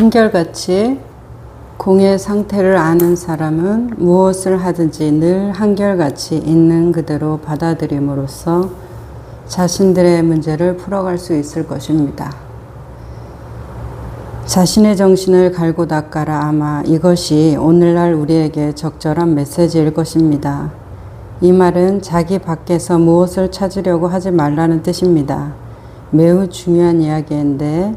한결같이 공의 상태를 아는 사람은 무엇을 하든지 늘 한결같이 있는 그대로 받아들임으로써 자신들의 문제를 풀어갈 수 있을 것입니다. 자신의 정신을 갈고 닦아라. 아마 이것이 오늘날 우리에게 적절한 메시지일 것입니다. 이 말은 자기 밖에서 무엇을 찾으려고 하지 말라는 뜻입니다. 매우 중요한 이야기인데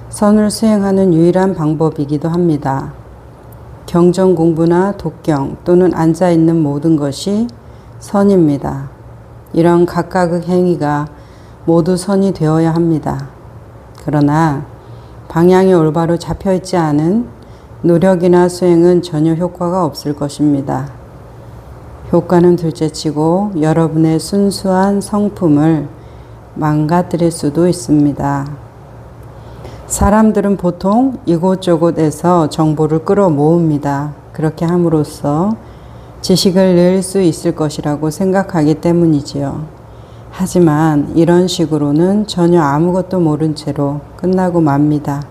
선을 수행하는 유일한 방법이기도 합니다. 경전 공부나 독경 또는 앉아있는 모든 것이 선입니다. 이런 각각의 행위가 모두 선이 되어야 합니다. 그러나 방향이 올바로 잡혀있지 않은 노력이나 수행은 전혀 효과가 없을 것입니다. 효과는 둘째치고 여러분의 순수한 성품을 망가뜨릴 수도 있습니다. 사람들은 보통 이곳저곳에서 정보를 끌어모읍니다. 그렇게 함으로써 지식을 늘 수 있을 것이라고 생각하기 때문이지요. 하지만 이런 식으로는 전혀 아무것도 모른 채로 끝나고 맙니다.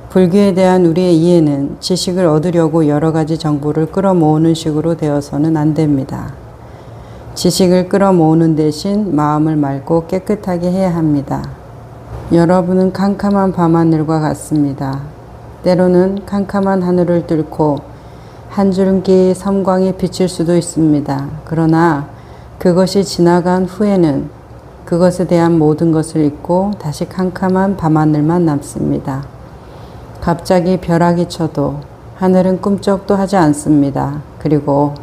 불교에 대한 우리의 이해는 지식을 얻으려고 여러 가지 정보를 끌어모으는 식으로 되어서는 안 됩니다. 지식을 끌어모으는 대신 마음을 맑고 깨끗하게 해야 합니다. 여러분은 캄캄한 밤하늘과 같습니다. 때로는 캄캄한 하늘을 뚫고 한 줄기 섬광이 비칠 수도 있습니다. 그러나 그것이 지나간 후에는 그것에 대한 모든 것을 잊고 다시 캄캄한 밤하늘만 남습니다. 갑자기 벼락이 쳐도 하늘은 꿈쩍도 하지 않습니다. 그리고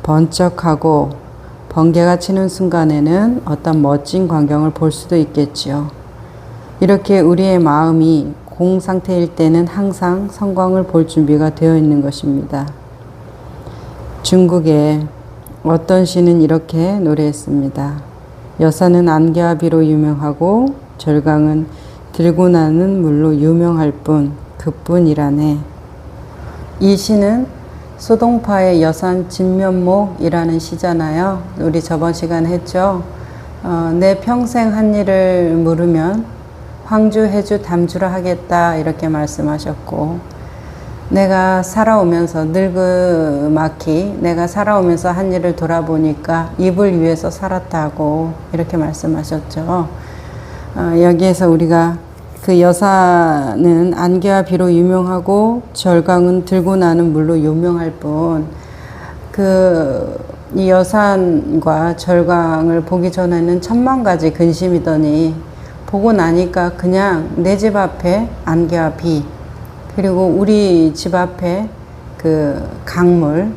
번쩍하고 번개가 치는 순간에는 어떤 멋진 광경을 볼 수도 있겠지요. 이렇게 우리의 마음이 공 상태일 때는 항상 성광을 볼 준비가 되어 있는 것입니다. 중국의 어떤 시는 이렇게 노래했습니다. 여사는 안개와 비로 유명하고 절강은 들고 나는 물로 유명할 뿐 그뿐이라네. 이 시는 소동파의 여산 진면목이라는 시잖아요. 우리 저번 시간에 했죠. 내 평생 한 일을 물으면 황주, 해주, 담주라 하겠다 이렇게 말씀하셨고, 내가 살아오면서 늙음막히 내가 살아오면서 한 일을 돌아보니까 이불 위에서 살았다고 이렇게 말씀하셨죠. 여기에서 우리가 그 여사는 안개와 비로 유명하고 절강은 들고 나는 물로 유명할 뿐, 이 여산과 절강을 보기 전에는 천만 가지 근심이더니 보고 나니까 그냥 내 집 앞에 안개와 비, 그리고 우리 집 앞에 그 강물과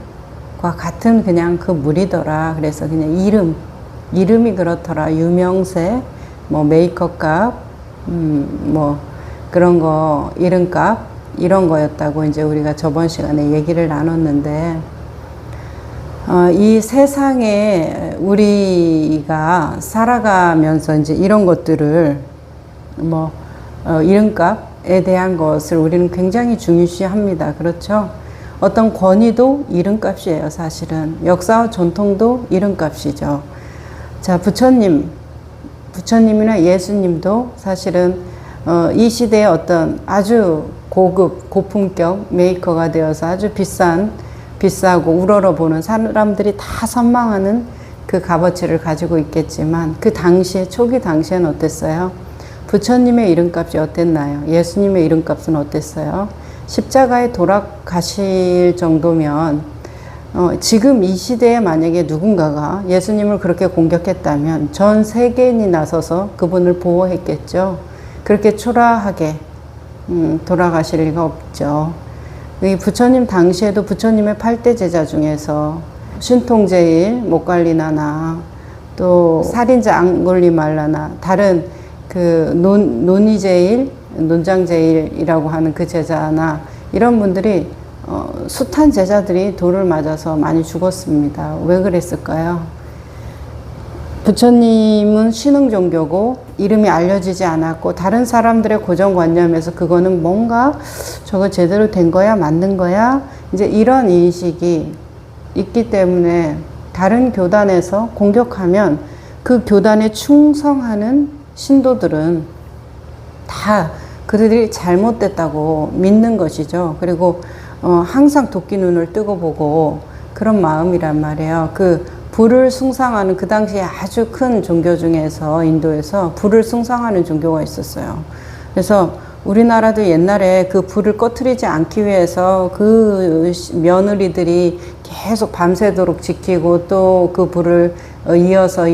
같은 그냥 그 물이더라. 그래서 그냥 이름이 그렇더라. 유명세, 뭐 메이크업 값, 뭐 그런 거, 이름값, 이런 거였다고 이제 우리가 저번 시간에 얘기를 나눴는데, 이 세상에 우리가 살아가면서 이제 이런 것들을 이름값에 대한 것을 우리는 굉장히 중요시합니다. 그렇죠? 어떤 권위도 이름값이에요. 사실은 역사와 전통도 이름값이죠. 자, 부처님이나 예수님도 사실은 이 시대의 어떤 아주 고급, 고품격 메이커가 되어서 아주 비싸고 우러러보는 사람들이 다 선망하는 그 값어치를 가지고 있겠지만, 그 당시에, 초기 당시에는 어땠어요? 부처님의 이름값이 어땠나요? 예수님의 이름값은 어땠어요? 십자가에 돌아가실 정도면 지금 이 시대에 만약에 누군가가 예수님을 그렇게 공격했다면 전 세계인이 나서서 그분을 보호했겠죠. 그렇게 초라하게 돌아가실 리가 없죠. 이 부처님 당시에도 부처님의 8대 제자 중에서 신통제일, 목갈리나나 또 살인자 앙골리말라나 다른 그 논장제일이라고 하는 그 제자나 이런 분들이 숱한 제자들이 돌을 맞아서 많이 죽었습니다. 왜 그랬을까요? 부처님은 신흥 종교고 이름이 알려지지 않았고, 다른 사람들의 고정관념에서 그거는 뭔가 저거 제대로 된 거야, 맞는 거야, 이제 이런 인식이 있기 때문에 다른 교단에서 공격하면 그 교단에 충성하는 신도들은 다 그들이 잘못됐다고 믿는 것이죠. 그리고 항상 도끼 눈을 뜨고 보고 그런 마음이란 말이에요. 그 불을 숭상하는, 그 당시에 아주 큰 종교 중에서 인도에서 불을 숭상하는 종교가 있었어요. 그래서 우리나라도 옛날에 그 불을 꺼트리지 않기 위해서 그 며느리들이 계속 밤새도록 지키고 또 그 불을 이어서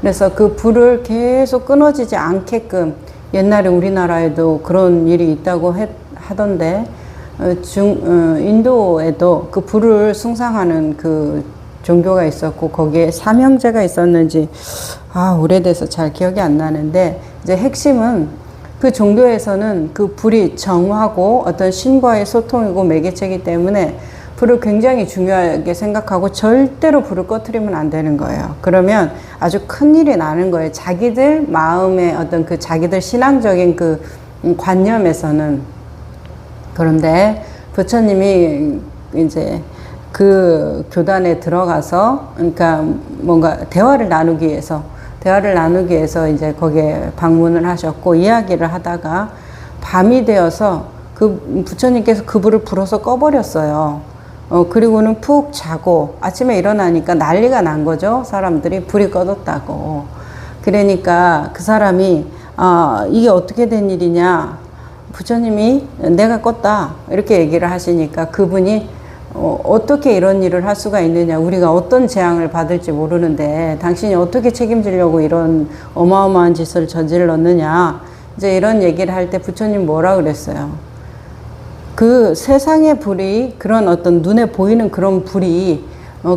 그래서 그 불을 계속 끊어지지 않게끔 옛날에 우리나라에도 그런 일이 있다고 하던데 인도에도 그 불을 숭상하는 그 종교가 있었고 거기에 삼형제가 있었는지 오래돼서 잘 기억이 안 나는데 이제 핵심은 그 종교에서는 그 불이 정하고 어떤 신과의 소통이고 매개체이기 때문에 불을 굉장히 중요하게 생각하고 절대로 불을 꺼트리면 안 되는 거예요. 그러면 아주 큰일이 나는 거예요. 자기들 마음의 어떤 그 자기들 신앙적인 그 관념에서는. 그런데 부처님이 이제 그 교단에 들어가서 그러니까 뭔가 대화를 나누기 위해서 이제 거기에 방문을 하셨고 이야기를 하다가 밤이 되어서 그 부처님께서 그 불을 불어서 꺼버렸어요. 그리고는 푹 자고 아침에 일어나니까 난리가 난 거죠. 사람들이 불이 꺼졌다고. 그러니까 그 사람이 이게 어떻게 된 일이냐. 부처님이 내가 껐다 이렇게 얘기를 하시니까 그분이 어떻게 이런 일을 할 수가 있느냐. 우리가 어떤 재앙을 받을지 모르는데 당신이 어떻게 책임지려고 이런 어마어마한 짓을 저질렀느냐. 이제 이런 얘기를 할 때 부처님 뭐라 그랬어요. 그 세상의 불이 그런 어떤 눈에 보이는 그런 불이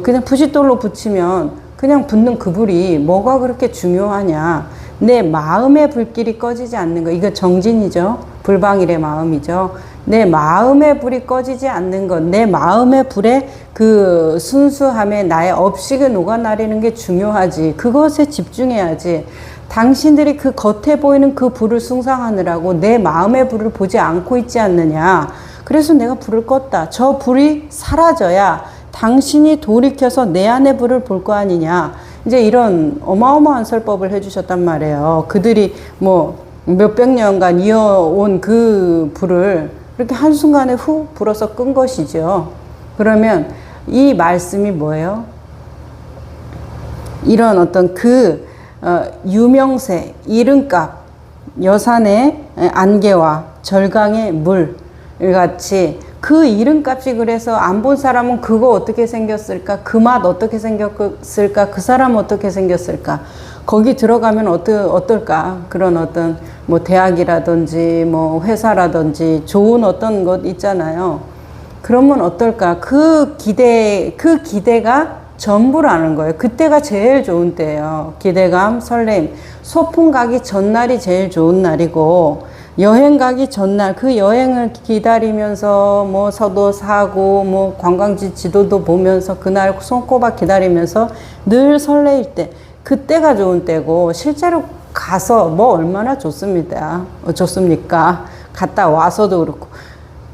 그냥 부싯돌로 붙이면 그냥 붙는 그 불이 뭐가 그렇게 중요하냐. 내 마음의 불길이 꺼지지 않는 거. 이거 정진이죠. 불방일의 마음이죠. 내 마음의 불이 꺼지지 않는 것. 내 마음의 불에 그 순수함에 나의 업식을 녹아나리는 게 중요하지. 그것에 집중해야지. 당신들이 그 겉에 보이는 그 불을 숭상하느라고 내 마음의 불을 보지 않고 있지 않느냐. 그래서 내가 불을 껐다. 저 불이 사라져야 당신이 돌이켜서 내 안의 불을 볼 거 아니냐. 이제 이런 어마어마한 설법을 해주셨단 말이에요. 그들이 뭐 몇백 년간 이어온 그 불을 이렇게 한순간에 훅 불어서 끈 것이죠. 그러면 이 말씀이 뭐예요? 이런 어떤 그 유명세, 이름값, 여산의 안개와 절강의 물 같이 그 이름값이 그래서 안 본 사람은 그거 어떻게 생겼을까? 그 맛 어떻게 생겼을까? 그 사람 어떻게 생겼을까? 거기 들어가면 어떨까? 그런 어떤 뭐 대학이라든지 뭐 회사라든지 좋은 어떤 것 있잖아요. 그러면 어떨까? 그 기대가 전부라는 거예요. 그때가 제일 좋은 때예요. 기대감, 설렘. 소풍 가기 전날이 제일 좋은 날이고 여행 가기 전날 그 여행을 기다리면서 뭐 서도 사고 뭐 관광지 지도도 보면서 그날 손꼽아 기다리면서 늘 설레일 때 그때가 좋은 때고 실제로 가서 뭐 얼마나 좋습니까? 갔다 와서도 그렇고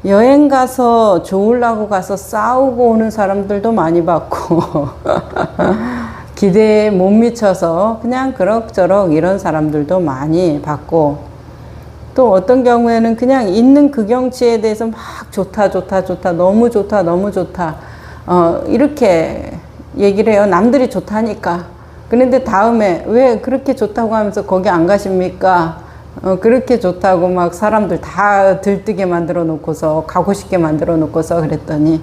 여행 가서 좋으려고 가서 싸우고 오는 사람들도 많이 봤고 기대에 못 미쳐서 그냥 그럭저럭 이런 사람들도 많이 봤고 또 어떤 경우에는 그냥 있는 그 경치에 대해서 막 좋다 너무 좋다 이렇게 얘기를 해요. 남들이 좋다니까. 그런데 다음에 왜 그렇게 좋다고 하면서 거기 안 가십니까? 그렇게 좋다고 막 사람들 다 들뜨게 만들어 놓고서 가고 싶게 만들어 놓고서 그랬더니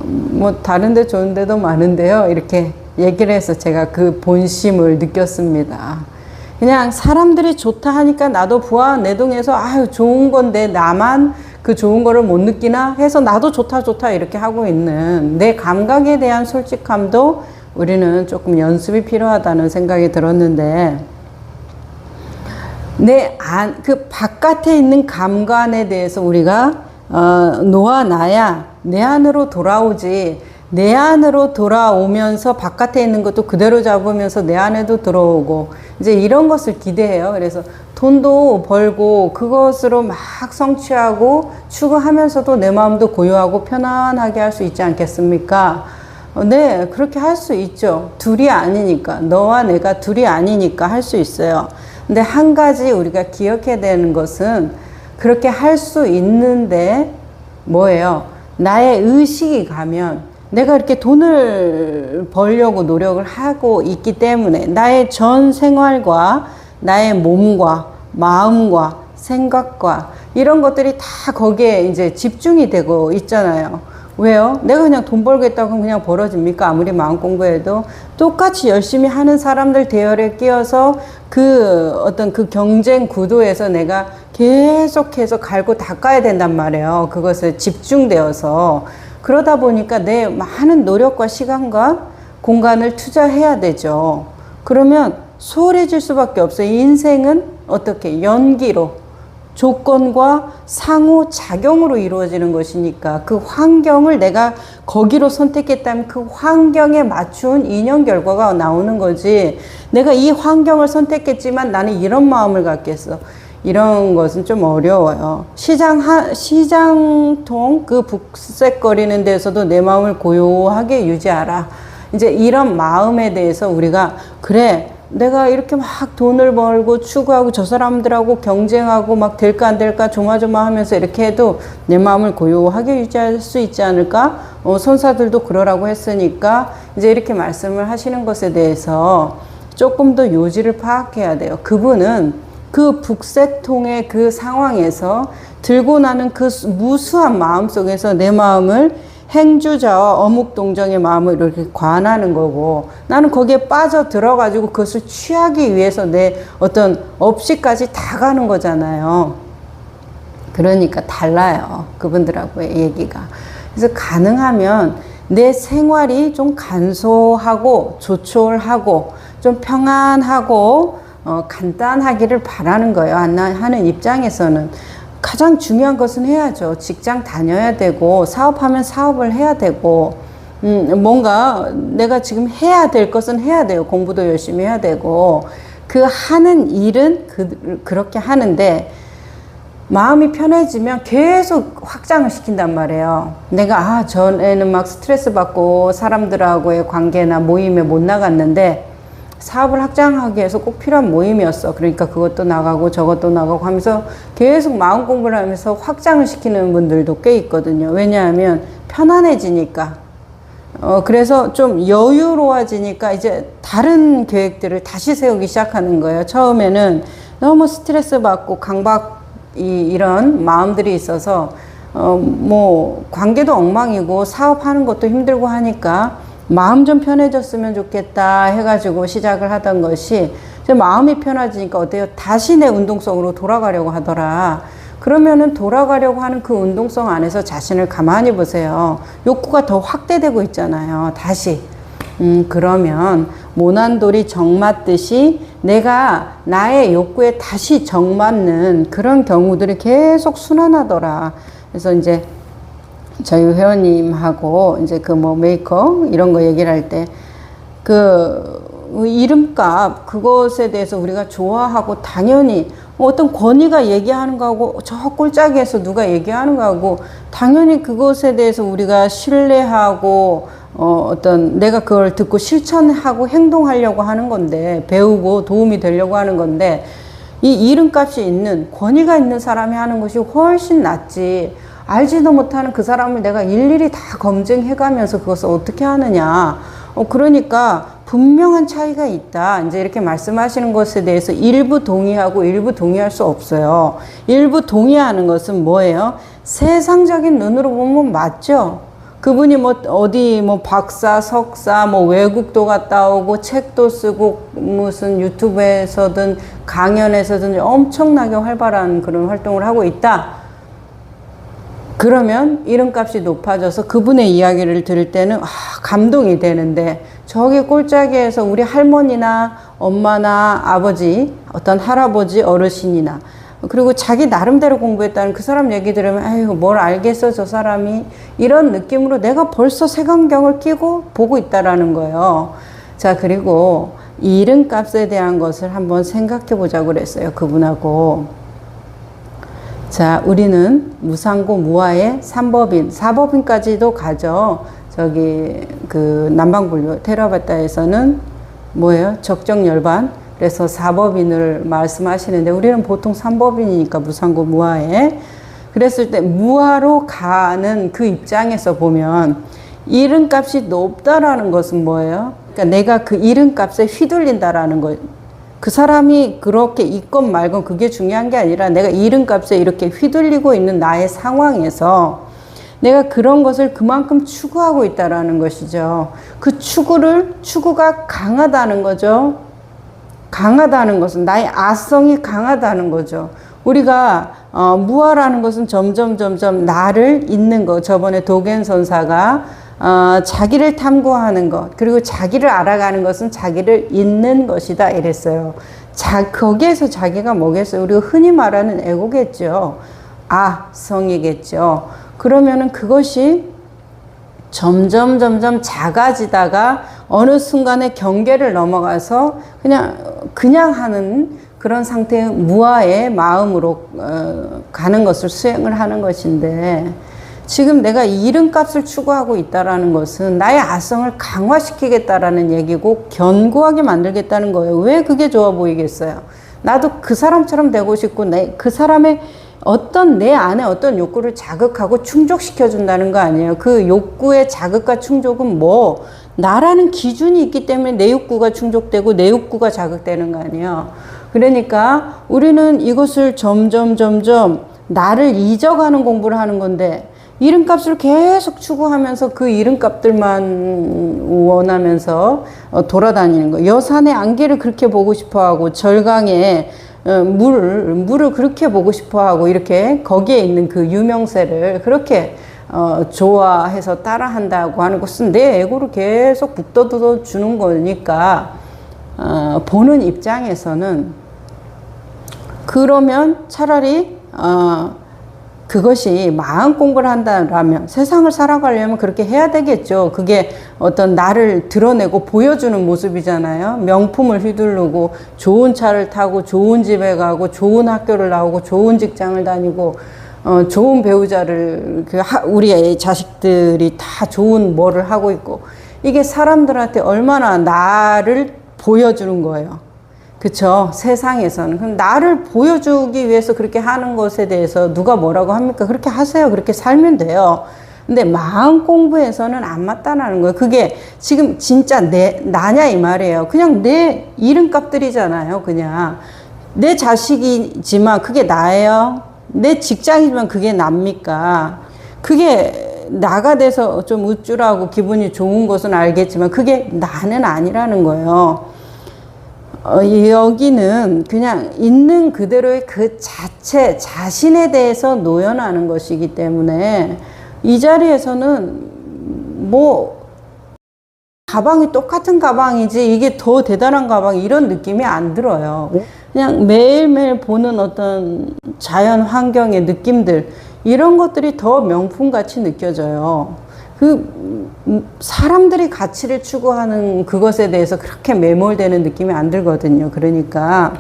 뭐 다른 데 좋은 데도 많은데요. 이렇게 얘기를 해서 제가 그 본심을 느꼈습니다. 그냥 사람들이 좋다 하니까 나도 부하 내동해서 아유 좋은 건데 나만 그 좋은 거를 못 느끼나 해서 나도 좋다 이렇게 하고 있는 내 감각에 대한 솔직함도 우리는 조금 연습이 필요하다는 생각이 들었는데 그 바깥에 있는 감관에 대해서 우리가 놓아놔야 내 안으로 돌아오지. 내 안으로 돌아오면서 바깥에 있는 것도 그대로 잡으면서 내 안에도 들어오고 이제 이런 것을 기대해요. 그래서 돈도 벌고 그것으로 막 성취하고 추구하면서도 내 마음도 고요하고 편안하게 할 수 있지 않겠습니까? 네, 그렇게 할 수 있죠. 둘이 아니니까. 너와 내가 둘이 아니니까 할 수 있어요. 근데 한 가지 우리가 기억해야 되는 것은 그렇게 할 수 있는데 뭐예요? 나의 의식이 가면 내가 이렇게 돈을 벌려고 노력을 하고 있기 때문에 나의 전 생활과 나의 몸과 마음과 생각과 이런 것들이 다 거기에 이제 집중이 되고 있잖아요. 왜요? 내가 그냥 돈 벌겠다고 그냥 벌어집니까? 아무리 마음 공부해도 똑같이 열심히 하는 사람들 대열에 끼어서 그 어떤 그 경쟁 구도에서 내가 계속해서 갈고 닦아야 된단 말이에요. 그것에 집중되어서. 그러다 보니까 내 많은 노력과 시간과 공간을 투자해야 되죠. 그러면 소홀해질 수밖에 없어요. 인생은 어떻게? 연기로, 조건과 상호작용으로 이루어지는 것이니까 그 환경을 내가 거기로 선택했다면 그 환경에 맞춘 인연 결과가 나오는 거지, 내가 이 환경을 선택했지만 나는 이런 마음을 갖겠어, 이런 것은 좀 어려워요. 시장통 그 북색거리는 데서도 내 마음을 고요하게 유지하라. 이제 이런 마음에 대해서 우리가, 그래, 내가 이렇게 막 돈을 벌고 추구하고 저 사람들하고 경쟁하고 막 될까 안 될까 조마조마하면서 이렇게 해도 내 마음을 고요하게 유지할 수 있지 않을까? 선사들도 그러라고 했으니까 이제 이렇게 말씀을 하시는 것에 대해서 조금 더 요지를 파악해야 돼요. 그분은 그 북색통의 그 상황에서 들고 나는 그 무수한 마음 속에서 내 마음을 행주자와 어묵동정의 마음을 이렇게 관하는 거고, 나는 거기에 빠져 들어가지고 그것을 취하기 위해서 내 어떤 업시까지 다 가는 거잖아요. 그러니까 달라요. 그분들하고의 얘기가. 그래서 가능하면 내 생활이 좀 간소하고 조촐하고 좀 평안하고 간단하기를 바라는 거예요. 하는 입장에서는. 가장 중요한 것은 해야죠. 직장 다녀야 되고, 사업하면 사업을 해야 되고, 뭔가 내가 지금 해야 될 것은 해야 돼요. 공부도 열심히 해야 되고, 그 하는 일은 그렇게 하는데, 마음이 편해지면 계속 확장을 시킨단 말이에요. 내가, 전에는 막 스트레스 받고 사람들하고의 관계나 모임에 못 나갔는데, 사업을 확장하기 위해서 꼭 필요한 모임이었어. 그러니까 그것도 나가고 저것도 나가고 하면서 계속 마음 공부를 하면서 확장을 시키는 분들도 꽤 있거든요. 왜냐하면 편안해지니까. 그래서 좀 여유로워지니까 이제 다른 계획들을 다시 세우기 시작하는 거예요. 처음에는 너무 스트레스 받고 이런 마음들이 있어서 뭐 관계도 엉망이고 사업하는 것도 힘들고 하니까 마음 좀 편해졌으면 좋겠다 해가지고 시작을 하던 것이 이제 마음이 편해지니까 어때요? 다시 내 운동성으로 돌아가려고 하더라. 그러면은 돌아가려고 하는 그 운동성 안에서 자신을 가만히 보세요. 욕구가 더 확대되고 있잖아요. 다시. 그러면 모난돌이 정맞듯이 내가 나의 욕구에 다시 정맞는 그런 경우들이 계속 순환하더라. 그래서 이제 저희 회원님하고 이제 그 뭐 메이커 이런 거 얘기를 할 때 그 이름값 그것에 대해서 우리가 좋아하고 당연히 어떤 권위가 얘기하는 거하고 저 꼴짝이에서 누가 얘기하는 거하고 당연히 그것에 대해서 우리가 신뢰하고 어떤 내가 그걸 듣고 실천하고 행동하려고 하는 건데, 배우고 도움이 되려고 하는 건데, 이 이름값이 있는 권위가 있는 사람이 하는 것이 훨씬 낫지. 알지도 못하는 그 사람을 내가 일일이 다 검증해가면서 그것을 어떻게 하느냐. 그러니까 분명한 차이가 있다. 이제 이렇게 말씀하시는 것에 대해서 일부 동의하고 일부 동의할 수 없어요. 일부 동의하는 것은 뭐예요? 세상적인 눈으로 보면 맞죠. 그분이 뭐 어디 뭐 박사, 석사, 뭐 외국도 갔다 오고 책도 쓰고 무슨 유튜브에서든 강연에서든 엄청나게 활발한 그런 활동을 하고 있다. 그러면 이름값이 높아져서 그분의 이야기를 들을 때는 감동이 되는데, 저기 꼴짝이에서 우리 할머니나 엄마나 아버지, 어떤 할아버지 어르신이나 그리고 자기 나름대로 공부했다는 그 사람 얘기 들으면 아유 뭘 알겠어 저 사람이, 이런 느낌으로 내가 벌써 색안경을 끼고 보고 있다라는 거예요. 자, 그리고 이름값에 대한 것을 한번 생각해 보자고 그랬어요. 그분하고. 자, 우리는 무상고 무아의 3법인, 4법인까지도 가죠. 저기 그 남방불교 테라바타에서는 뭐예요? 적정열반, 그래서 사법인을 말씀하시는데 우리는 보통 삼법인이니까 무상고 무아에 그랬을 때 무아로 가는 그 입장에서 보면 이름값이 높다라는 것은 뭐예요? 그러니까 내가 그 이름값에 휘둘린다라는 거. 그 사람이 그렇게 있건 말건 그게 중요한 게 아니라 내가 이름값에 이렇게 휘둘리고 있는 나의 상황에서 내가 그런 것을 그만큼 추구하고 있다라는 것이죠. 그 추구가 강하다는 거죠. 강하다는 것은 나의 아성이 강하다는 거죠. 우리가 무아라는 것은 점점 나를 잇는 거. 저번에 도겐 선사가 자기를 탐구하는 것 그리고 자기를 알아가는 것은 자기를 잇는 것이다 이랬어요. 거기에서 자기가 뭐겠어요? 우리가 흔히 말하는 에고겠죠. 아성이겠죠. 그러면은 그것이 점점 작아지다가 어느 순간에 경계를 넘어가서 그냥 하는 그런 상태의 무아의 마음으로 가는 것을 수행을 하는 것인데 지금 내가 이름값을 추구하고 있다라는 것은 나의 아성을 강화시키겠다라는 얘기고 견고하게 만들겠다는 거예요. 왜 그게 좋아 보이겠어요? 나도 그 사람처럼 되고 싶고 그 사람의 내 안에 어떤 욕구를 자극하고 충족시켜 준다는 거 아니에요. 그 욕구의 자극과 충족은 나라는 기준이 있기 때문에 내 욕구가 충족되고 내 욕구가 자극되는 거 아니에요. 그러니까 우리는 이것을 점점 나를 잊어가는 공부를 하는 건데 이름값을 계속 추구하면서 그 이름값들만 원하면서 돌아다니는 거예요. 여산의 안개를 그렇게 보고 싶어하고 절강에 물을 그렇게 보고 싶어하고 이렇게 거기에 있는 그 유명세를 그렇게 좋아해서 따라한다고 하는 것은 내 에고를 계속 북돋워 주는 거니까 보는 입장에서는 그러면 차라리 그것이 마음 공부를 한다라면 세상을 살아가려면 그렇게 해야 되겠죠. 그게 어떤 나를 드러내고 보여주는 모습이잖아요. 명품을 휘두르고 좋은 차를 타고 좋은 집에 가고 좋은 학교를 나오고 좋은 직장을 다니고 좋은 배우자를 우리 자식들이 다 좋은 뭐를 하고 있고 이게 사람들한테 얼마나 나를 보여주는 거예요. 그쵸? 세상에서는. 그럼 나를 보여주기 위해서 그렇게 하는 것에 대해서 누가 뭐라고 합니까? 그렇게 하세요. 그렇게 살면 돼요. 근데 마음 공부에서는 안 맞다는 거예요. 그게 지금 진짜 나냐 이 말이에요. 그냥 내 이름값들이잖아요. 그냥. 내 자식이지만 그게 나예요. 내 직장이지만 그게 납니까? 그게 나가 돼서 좀 우쭐하고 기분이 좋은 것은 알겠지만 그게 나는 아니라는 거예요. 여기는 그냥 있는 그대로의 그 자신에 대해서 노연하는 것이기 때문에 이 자리에서는 가방이 똑같은 가방이지 이게 더 대단한 가방 이런 느낌이 안 들어요. 그냥 매일매일 보는 어떤 자연 환경의 느낌들 이런 것들이 더 명품같이 느껴져요. 사람들이 가치를 추구하는 그것에 대해서 그렇게 매몰되는 느낌이 안 들거든요. 그러니까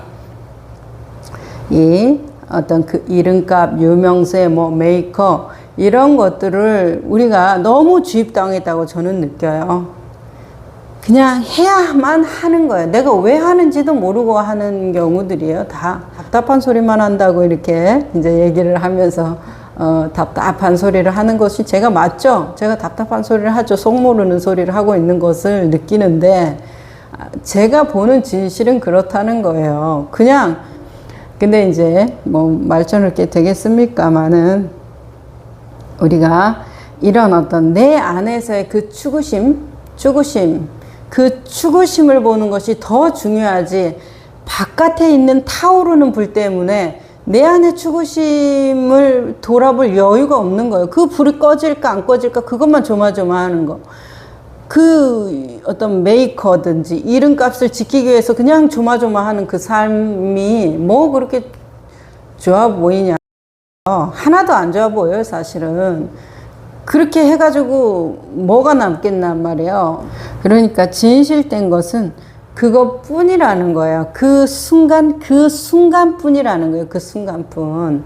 이 어떤 그 이름값, 유명세, 메이커 이런 것들을 우리가 너무 주입당했다고 저는 느껴요. 그냥 해야만 하는 거예요. 내가 왜 하는지도 모르고 하는 경우들이에요. 다 답답한 소리만 한다고 이렇게 이제 얘기를 하면서 답답한 소리를 하는 것이 제가 맞죠? 제가 답답한 소리를 하죠. 속 모르는 소리를 하고 있는 것을 느끼는데 제가 보는 진실은 그렇다는 거예요. 근데 이제 말처럼 이렇게 되겠습니까마는 우리가 이런 어떤 내 안에서의 그 그 추구심을 보는 것이 더 중요하지 바깥에 있는 타오르는 불 때문에 내 안의 추구심을 돌아볼 여유가 없는 거예요. 그 불이 꺼질까 안 꺼질까 그것만 조마조마하는 거. 그 어떤 메이커든지 이름값을 지키기 위해서 그냥 조마조마하는 그 삶이 그렇게 좋아 보이냐. 하나도 안 좋아 보여요 사실은. 그렇게 해가지고 뭐가 남겠단 말이에요. 그러니까 진실된 것은 그것뿐이라는 거예요. 그 순간뿐이라는 거예요. 그 순간뿐.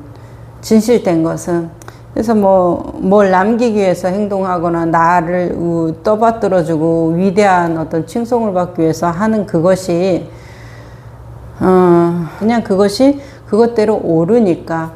진실된 것은. 그래서 뭘 남기기 위해서 행동하거나 나를 떠받들어주고 위대한 어떤 칭송을 받기 위해서 하는 그것이 그냥 그것이 그것대로 오르니까.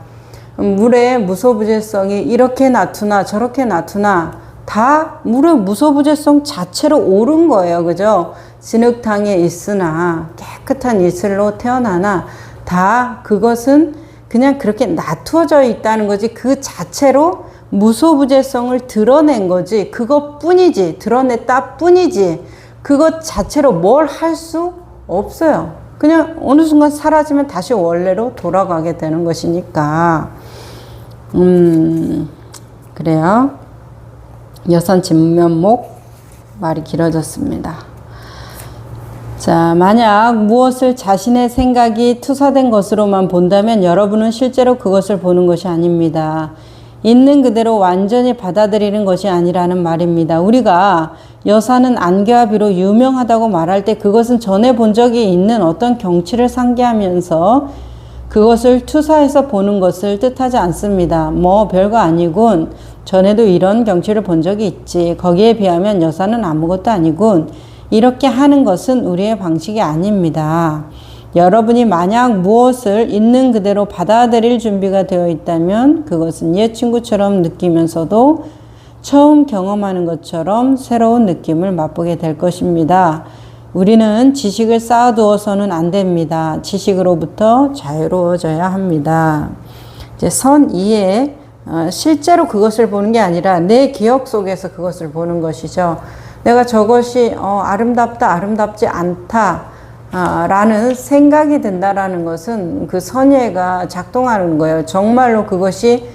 물의 무소부재성이 이렇게 나투나 저렇게 나투나 다 물의 무소부재성 자체로 오른 거예요. 그죠? 진흙탕에 있으나 깨끗한 이슬로 태어나나 다 그것은 그냥 그렇게 나투어져 있다는 거지. 그 자체로 무소부재성을 드러낸 거지. 그것뿐이지. 드러냈다 뿐이지. 그것 자체로 뭘 할 수 없어요. 그냥 어느 순간 사라지면 다시 원래로 돌아가게 되는 것이니까. 그래요. 여선 진면목 말이 길어졌습니다. 자, 만약 무엇을 자신의 생각이 투사된 것으로만 본다면 여러분은 실제로 그것을 보는 것이 아닙니다. 있는 그대로 완전히 받아들이는 것이 아니라는 말입니다. 우리가 여사는 안개와 비로 유명하다고 말할 때 그것은 전에 본 적이 있는 어떤 경치를 상기하면서 그것을 투사해서 보는 것을 뜻하지 않습니다. 뭐 별거 아니군. 전에도 이런 경치를 본 적이 있지. 거기에 비하면 여사는 아무것도 아니군. 이렇게 하는 것은 우리의 방식이 아닙니다. 여러분이 만약 무엇을 있는 그대로 받아들일 준비가 되어 있다면 그것은 옛 친구처럼 느끼면서도 처음 경험하는 것처럼 새로운 느낌을 맛보게 될 것입니다. 우리는 지식을 쌓아두어서는 안 됩니다. 지식으로부터 자유로워져야 합니다. 이제 선 2에 실제로 그것을 보는 게 아니라 내 기억 속에서 그것을 보는 것이죠. 내가 저것이 아름답다, 아름답지 않다 라는 생각이 든다라는 것은 그 선예가 작동하는 거예요. 정말로 그것이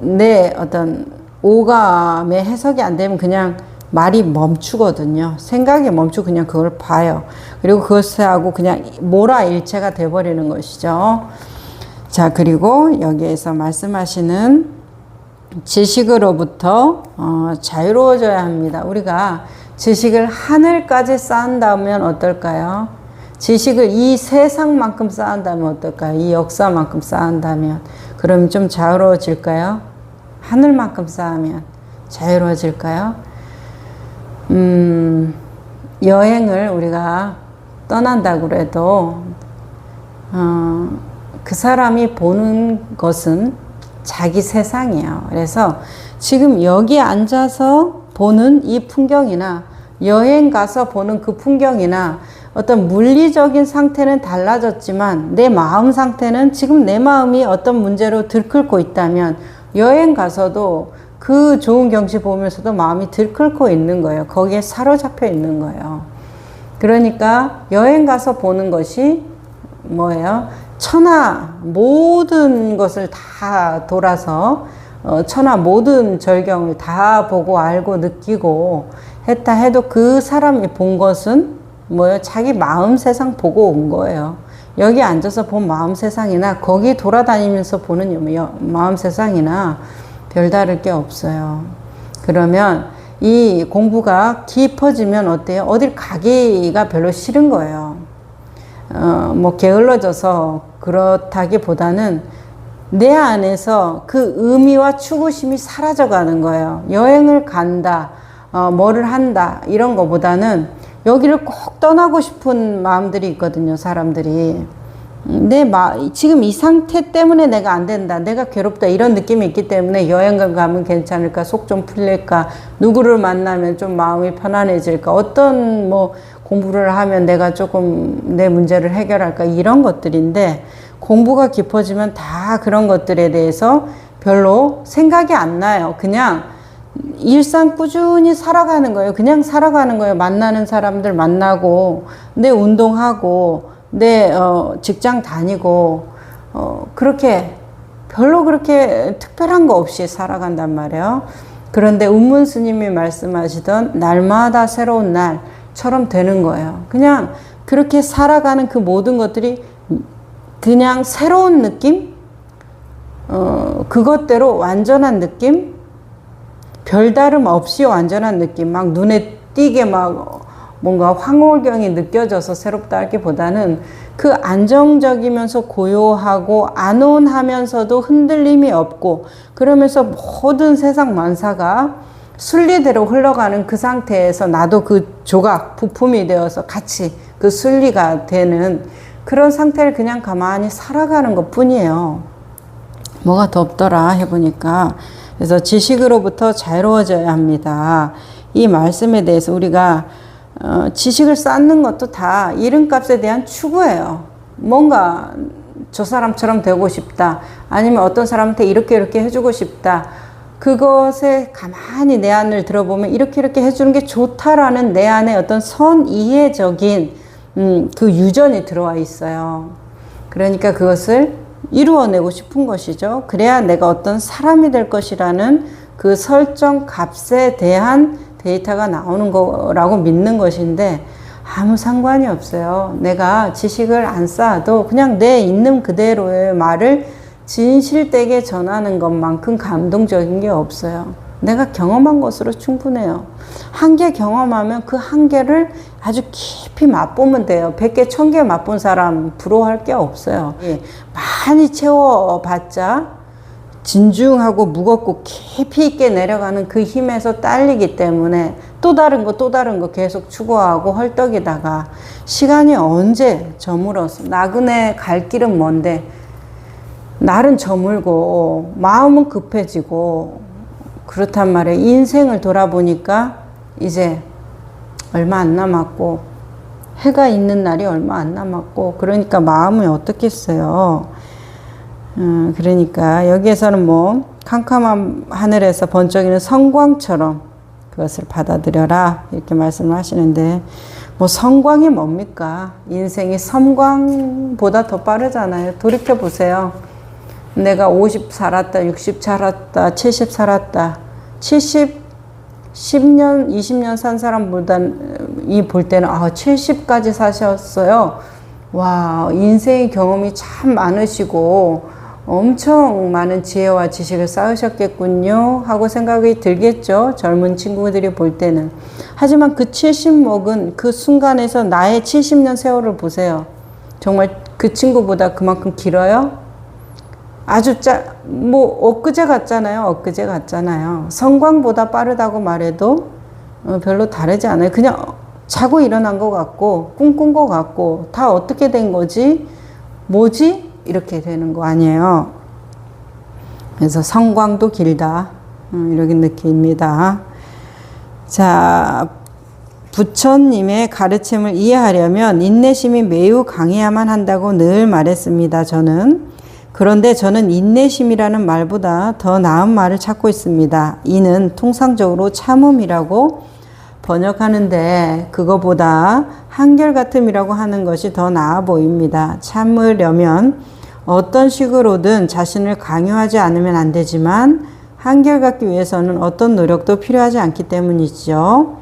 내 어떤 오감의 해석이 안 되면 그냥 말이 멈추거든요. 생각이 멈추고 그냥 그걸 봐요. 그리고 그것하고 그냥 몰아일체가 돼버리는 것이죠. 자, 그리고 여기에서 말씀하시는 지식으로부터 자유로워져야 합니다. 우리가 지식을 하늘까지 쌓은다면 어떨까요? 지식을 이 세상만큼 쌓은다면 어떨까요? 이 역사만큼 쌓은다면 그럼 좀 자유로워질까요? 하늘만큼 쌓으면 자유로워질까요? 여행을 우리가 떠난다고 해도 그 사람이 보는 것은 자기 세상이에요. 그래서 지금 여기 앉아서 보는 이 풍경이나 여행 가서 보는 그 풍경이나 어떤 물리적인 상태는 달라졌지만 내 마음 상태는 지금 내 마음이 어떤 문제로 들끓고 있다면 여행 가서도 그 좋은 경치 보면서도 마음이 들끓고 있는 거예요. 거기에 사로잡혀 있는 거예요. 그러니까 여행 가서 보는 것이 뭐예요? 천하 모든 것을 다 돌아서 천하 모든 절경을 다 보고 알고 느끼고 했다 해도 그 사람이 본 것은 뭐예요? 자기 마음 세상 보고 온 거예요. 여기 앉아서 본 마음 세상이나 거기 돌아다니면서 보는 마음 세상이나 별다를 게 없어요. 그러면 이 공부가 깊어지면 어때요? 어딜 가기가 별로 싫은 거예요. 뭐 게을러져서 그렇다기보다는 내 안에서 그 의미와 추구심이 사라져가는 거예요. 여행을 간다, 뭐를 한다 이런 거보다는 여기를 꼭 떠나고 싶은 마음들이 있거든요. 사람들이 지금 이 상태 때문에 내가 안 된다, 내가 괴롭다 이런 느낌이 있기 때문에 여행을 가면 괜찮을까, 속 좀 풀릴까, 누구를 만나면 좀 마음이 편안해질까, 어떤 뭐 공부를 하면 내가 조금 내 문제를 해결할까 이런 것들인데 공부가 깊어지면 다 그런 것들에 대해서 별로 생각이 안 나요. 그냥 일상 꾸준히 살아가는 거예요. 그냥 살아가는 거예요. 만나는 사람들 만나고 내 운동하고 내 직장 다니고 그렇게 별로 그렇게 특별한 거 없이 살아간단 말이에요. 그런데 운문 스님이 말씀하시던 날마다 새로운 날처럼 되는 거예요. 그냥 그렇게 살아가는 그 모든 것들이 그냥 새로운 느낌? 그것대로 완전한 느낌? 별다름 없이 완전한 느낌? 막 눈에 띄게 막 뭔가 황홀경이 느껴져서 새롭다 하기보다는 그 안정적이면서 고요하고 안온하면서도 흔들림이 없고 그러면서 모든 세상 만사가 순리대로 흘러가는 그 상태에서 나도 그 조각, 부품이 되어서 같이 그 순리가 되는 그런 상태를 그냥 가만히 살아가는 것 뿐이에요. 뭐가 더 없더라 해보니까, 그래서 지식으로부터 자유로워져야 합니다. 이 말씀에 대해서 우리가 지식을 쌓는 것도 다 이름값에 대한 추구예요. 뭔가 저 사람처럼 되고 싶다, 아니면 어떤 사람한테 이렇게 해주고 싶다, 그것에 가만히 내 안을 들어보면 이렇게 해주는 게 좋다라는 내 안에 어떤 선이해적인 그 유전이 들어와 있어요. 그러니까 그것을 이루어내고 싶은 것이죠. 그래야 내가 어떤 사람이 될 것이라는 그 설정 값에 대한 데이터가 나오는 거라고 믿는 것인데, 아무 상관이 없어요. 내가 지식을 안 쌓아도 그냥 내 있는 그대로의 말을 진실되게 전하는 것만큼 감동적인 게 없어요. 내가 경험한 것으로 충분해요. 한계 경험하면 그 한계를 아주 깊이 맛보면 돼요. 100개, 1000개 맛본 사람 부러워할 게 없어요. 많이 채워봤자 진중하고 무겁고 깊이 있게 내려가는 그 힘에서 딸리기 때문에 또 다른 거 계속 추구하고 헐떡이다가 시간이 언제 저물어서, 나그네 갈 길은 먼데 날은 저물고 마음은 급해지고 그렇단 말이에요. 인생을 돌아보니까 이제 얼마 안 남았고, 해가 있는 날이 얼마 안 남았고, 그러니까 마음이 어떻겠어요. 그러니까 여기에서는 뭐 캄캄한 하늘에서 번쩍이는 성광처럼 그것을 받아들여라 이렇게 말씀을 하시는데, 뭐 성광이 뭡니까? 인생이 섬광보다 더 빠르잖아요. 돌이켜 보세요. 내가 50 살았다, 60 살았다, 70 살았다. 10년, 20년 산 사람보다 볼 때는 70까지 사셨어요. 와, 인생의 경험이 참 많으시고 엄청 많은 지혜와 지식을 쌓으셨겠군요 하고 생각이 들겠죠. 젊은 친구들이 볼 때는. 하지만 그 70 먹은 그 순간에서 나의 70년 세월을 보세요. 정말 그 친구보다 그만큼 길어요? 아주 엊그제 같잖아요. 성광보다 빠르다고 말해도 별로 다르지 않아요. 그냥 자고 일어난 것 같고, 꿈꾼 것 같고, 다 어떻게 된 거지? 뭐지? 이렇게 되는 거 아니에요. 그래서 성광도 길다. 이렇게 느낍니다. 자, 부처님의 가르침을 이해하려면 인내심이 매우 강해야만 한다고 늘 말했습니다. 그런데 저는 인내심이라는 말보다 더 나은 말을 찾고 있습니다. 이는 통상적으로 참음이라고 번역하는데, 그거보다 한결같음이라고 하는 것이 더 나아 보입니다. 참으려면 어떤 식으로든 자신을 강요하지 않으면 안 되지만, 한결같기 위해서는 어떤 노력도 필요하지 않기 때문이죠.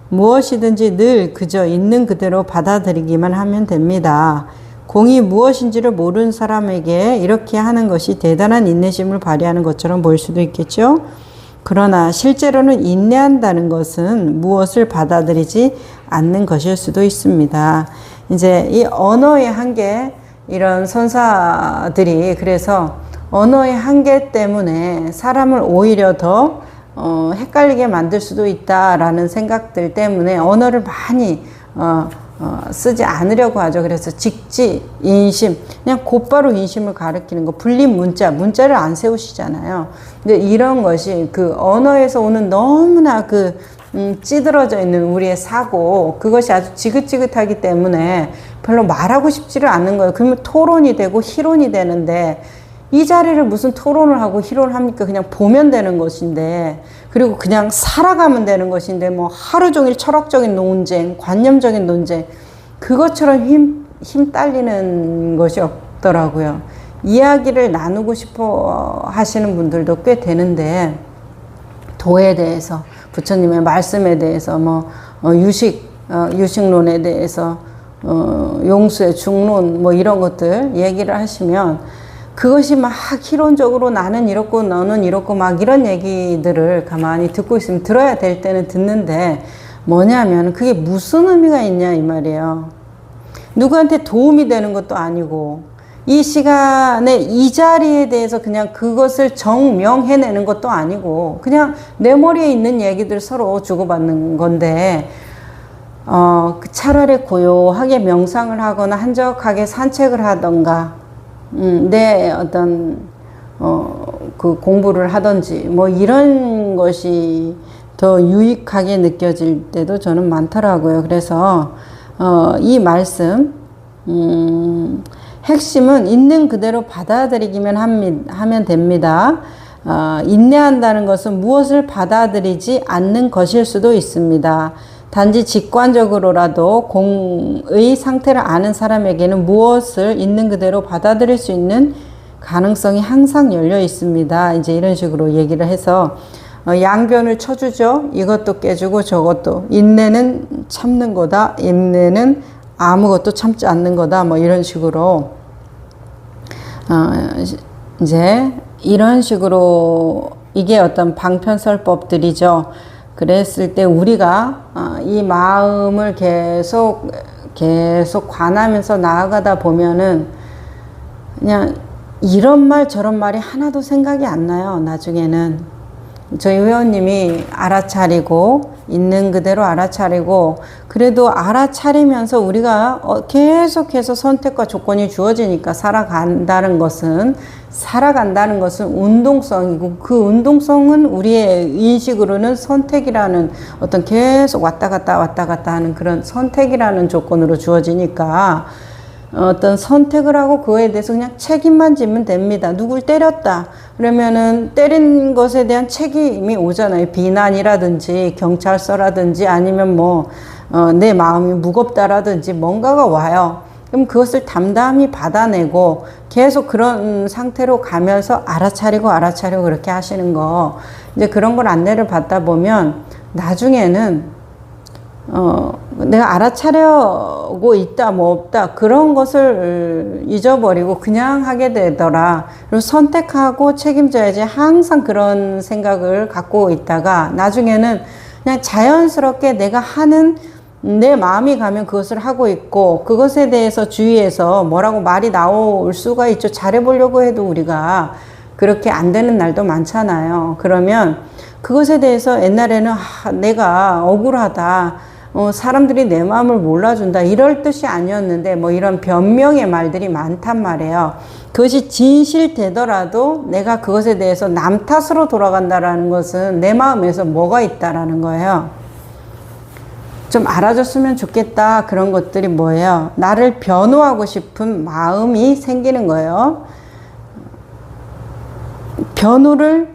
무엇이든지 늘 그저 있는 그대로 받아들이기만 하면 됩니다. 공이 무엇인지를 모르는 사람에게 이렇게 하는 것이 대단한 인내심을 발휘하는 것처럼 보일 수도 있겠죠. 그러나 실제로는 인내한다는 것은 무엇을 받아들이지 않는 것일 수도 있습니다. 이제 이 언어의 한계, 이런 선사들이 그래서 언어의 한계 때문에 사람을 오히려 더 헷갈리게 만들 수도 있다라는 생각들 때문에 언어를 많이 쓰지 않으려고 하죠. 그래서 직지, 인심, 그냥 곧바로 인심을 가리키는 거, 불린 문자를 안 세우시잖아요. 근데 이런 것이 그 언어에서 오는 너무나 찌들어져 있는 우리의 사고, 그것이 아주 지긋지긋하기 때문에 별로 말하고 싶지를 않는 거예요. 그러면 토론이 되고 희론이 되는데, 이 자리를 무슨 토론을 하고 희론을 합니까? 그냥 보면 되는 것인데, 그리고 그냥 살아가면 되는 것인데, 뭐 하루 종일 철학적인 논쟁, 관념적인 논쟁, 그것처럼 힘 딸리는 것이 없더라고요. 이야기를 나누고 싶어 하시는 분들도 꽤 되는데, 도에 대해서, 부처님의 말씀에 대해서, 유식론에 대해서, 용수의 중론, 이런 것들 얘기를 하시면, 그것이 막 희론적으로 나는 이렇고 너는 이렇고 막 이런 얘기들을 가만히 듣고 있으면, 들어야 될 때는 듣는데, 뭐냐면 그게 무슨 의미가 있냐 이 말이에요. 누구한테 도움이 되는 것도 아니고, 이 시간에 이 자리에 대해서 그냥 그것을 정명해내는 것도 아니고, 그냥 내 머리에 있는 얘기들 서로 주고받는 건데, 차라리 고요하게 명상을 하거나 한적하게 산책을 하던가, 내 어떤, 그 공부를 하든지, 뭐 이런 것이 더 유익하게 느껴질 때도 저는 많더라고요. 그래서, 이 말씀, 핵심은 있는 그대로 받아들이기만 하면 됩니다. 인내한다는 것은 무엇을 받아들이지 않는 것일 수도 있습니다. 단지 직관적으로라도 공의 상태를 아는 사람에게는 무엇을 있는 그대로 받아들일 수 있는 가능성이 항상 열려 있습니다. 이제 이런 식으로 얘기를 해서 양변을 쳐주죠. 이것도 깨주고 저것도. 인내는 참는 거다. 인내는 아무것도 참지 않는 거다. 뭐 이런 식으로 이제 이런 식으로 이게 어떤 방편설법들이죠. 그랬을 때 우리가 이 마음을 계속 관하면서 나아가다 보면은 그냥 이런 말 저런 말이 하나도 생각이 안 나요. 나중에는 저희 회원님이 알아차리고 있는 그대로 알아차리고 그래도 알아차리면서 우리가 계속해서 선택과 조건이 주어지니까 살아간다는 것은 운동성이고 그 운동성은 우리의 인식으로는 선택이라는 어떤 계속 왔다 갔다 하는 그런 선택이라는 조건으로 주어지니까 어떤 선택을 하고 그거에 대해서 그냥 책임만 지면 됩니다. 누굴 때렸다 그러면은 때린 것에 대한 책임이 오잖아요. 비난이라든지 경찰서라든지 아니면 뭐 내 마음이 무겁다라든지 뭔가가 와요. 그럼 그것을 담담히 받아내고 계속 그런 상태로 가면서 알아차리고 그렇게 하시는 거, 이제 그런 걸 안내를 받다 보면 나중에는 내가 알아차려고 있다 뭐 없다 그런 것을 잊어버리고 그냥 하게 되더라. 그리고 선택하고 책임져야지 항상 그런 생각을 갖고 있다가 나중에는 그냥 자연스럽게 내가 하는 내 마음이 가면 그것을 하고 있고 그것에 대해서 주위에서 뭐라고 말이 나올 수가 있죠. 잘해보려고 해도 우리가 그렇게 안 되는 날도 많잖아요. 그러면 그것에 대해서 옛날에는 내가 억울하다, 사람들이 내 마음을 몰라준다 이럴 뜻이 아니었는데 뭐 이런 변명의 말들이 많단 말이에요. 그것이 진실되더라도 내가 그것에 대해서 남 탓으로 돌아간다라는 것은 내 마음에서 뭐가 있다라는 거예요. 좀 알아줬으면 좋겠다 그런 것들이 뭐예요? 나를 변호하고 싶은 마음이 생기는 거예요. 변호를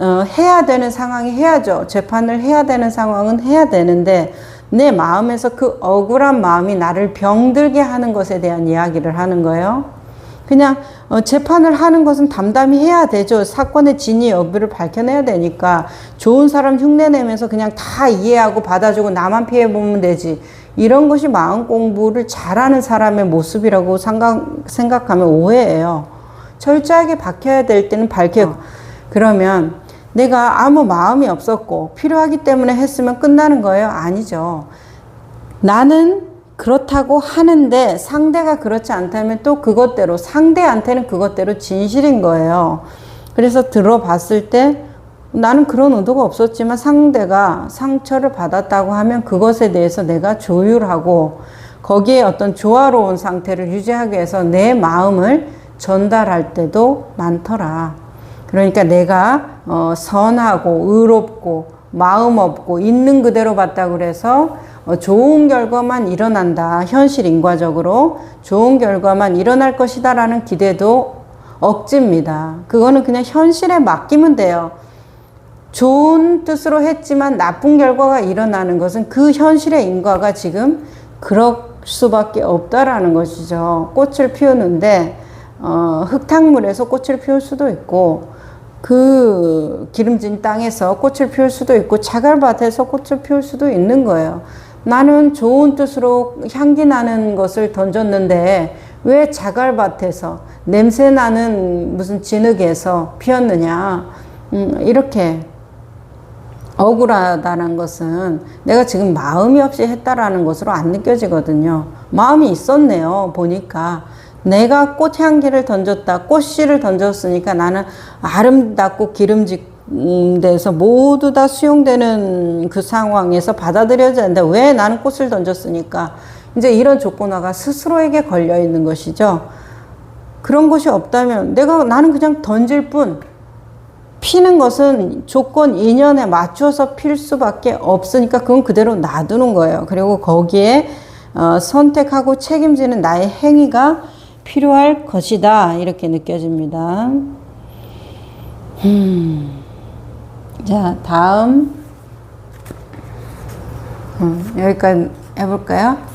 해야 되는 상황이 해야죠. 재판을 해야 되는 상황은 해야 되는데 내 마음에서 그 억울한 마음이 나를 병들게 하는 것에 대한 이야기를 하는 거예요. 그냥 재판을 하는 것은 담담히 해야 되죠. 사건의 진위 여부를 밝혀내야 되니까 좋은 사람 흉내내면서 그냥 다 이해하고 받아주고 나만 피해보면 되지. 이런 것이 마음 공부를 잘하는 사람의 모습이라고 생각하면 오해예요. 철저하게 밝혀야 될 때는 밝혀. 그러면 내가 아무 마음이 없었고 필요하기 때문에 했으면 끝나는 거예요? 아니죠. 나는 그렇다고 하는데 상대가 그렇지 않다면 또 그것대로 상대한테는 그것대로 진실인 거예요. 그래서 들어봤을 때 나는 그런 의도가 없었지만 상대가 상처를 받았다고 하면 그것에 대해서 내가 조율하고 거기에 어떤 조화로운 상태를 유지하기 위해서 내 마음을 전달할 때도 많더라. 그러니까 내가 선하고 의롭고 마음 없고 있는 그대로 봤다고 그래서 좋은 결과만 일어난다. 현실 인과적으로 좋은 결과만 일어날 것이다 라는 기대도 억지입니다. 그거는 그냥 현실에 맡기면 돼요. 좋은 뜻으로 했지만 나쁜 결과가 일어나는 것은 그 현실의 인과가 지금 그럴 수밖에 없다라는 것이죠. 꽃을 피우는데 흙탕물에서 꽃을 피울 수도 있고 그 기름진 땅에서 꽃을 피울 수도 있고 자갈밭에서 꽃을 피울 수도 있는 거예요. 나는 좋은 뜻으로 향기 나는 것을 던졌는데 왜 자갈밭에서 냄새나는 무슨 진흙에서 피었느냐. 이렇게 억울하다는 것은 내가 지금 마음이 없이 했다라는 것으로 안 느껴지거든요. 마음이 있었네요. 보니까 내가 꽃향기를 던졌다, 꽃씨를 던졌으니까 나는 아름답고 데서 모두 다 수용되는 그 상황에서 받아들여져야 된다. 왜 나는 꽃을 던졌으니까. 이제 이런 조건화가 스스로에게 걸려 있는 것이죠. 그런 것이 없다면 나는 그냥 던질 뿐, 피는 것은 조건 인연에 맞춰서 필 수밖에 없으니까 그건 그대로 놔두는 거예요. 그리고 거기에 선택하고 책임지는 나의 행위가 필요할 것이다. 이렇게 느껴집니다. 자, 다음 여기까지 해볼까요?